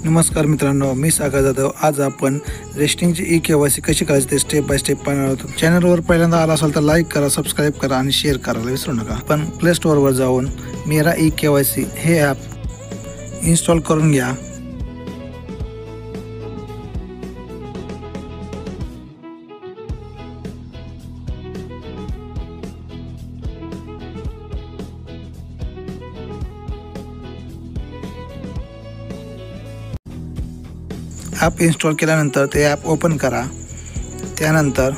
नमस्कार मित्रांनो, मी सागर जाधव। आज आपण रेस्टिंगची ई-केवायसी कशी करायची ते स्टेप बाय स्टेप पाहणार आहोत। चॅनलवर पहिल्यांदा आला असाल तर लाईक करा, सबस्क्राईब करा आणि शेअर करायला विसरू नका। पण प्ले स्टोअरवर जाऊन मेरा ई-केवायसी हे ॲप इन्स्टॉल करून घ्या। ॲप इन्स्टॉल केल्यानंतर ते ॲप ओपन करा। त्यानंतर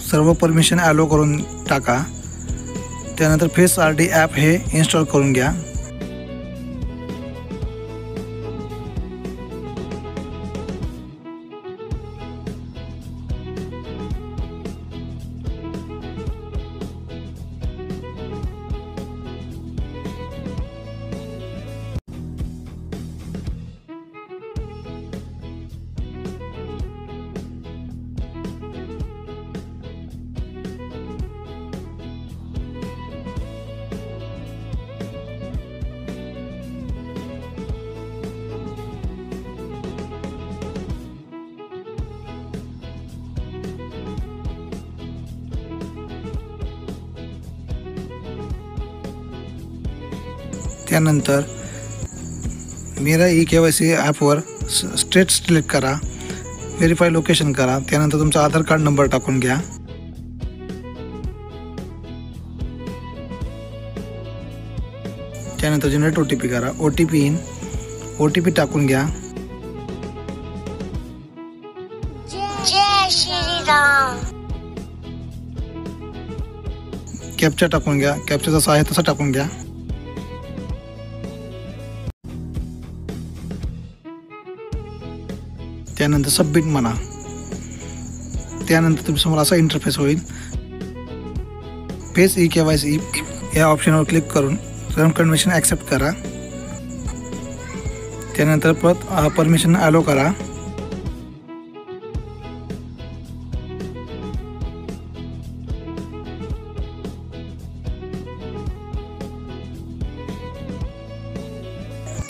सर्व परमिशन ॲलो करून टाका। त्यानंतर फेस आयडी ॲप हे इन्स्टॉल करून घ्या। त्यानंतर मेरा ई-केवायसी ॲपवर स्टेट सिलेक्ट करा, व्हेरीफाय लोकेशन करा। त्यानंतर तुमचा आधार कार्ड नंबर टाकून घ्या। त्यानंतर जनरेट OTP करा, OTP टाकून घ्या। जय श्रीराम। कॅप्चा टाकून घ्या, कॅप्चा जसा आहे तसा टाकून घ्या। त्यानंतर सबमिट म्हणा। त्यानंतर तुमच्यासमोर असा इंटरफेस होईल। फेस ई-केवायसी या ऑप्शनवर क्लिक करून टर्म कंडिशन ॲक्सेप्ट करा। त्यानंतर परत परमिशन ॲलो करा।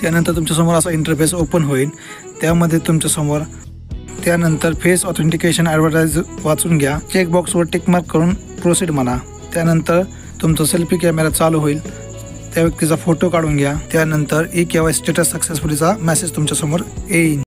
त्यानंतर तुमच्यासमोर असा इंटरफेस ओपन होईल। त्यामध्ये तुमच्यासमोर त्यानंतर फेस ऑथेंटिकेशन ॲडव्हर्टाइज वाचून घ्या। चेकबॉक्सवर टिक मार्क करून प्रोसीड म्हणा। त्यानंतर तुमचा सेल्फी कॅमेरा चालू होईल, त्या व्यक्तीचा फोटो काढून घ्या। त्यानंतर ई-केवायसी स्टेटस सक्सेसफुलीचा मेसेज तुमच्यासमोर येईल।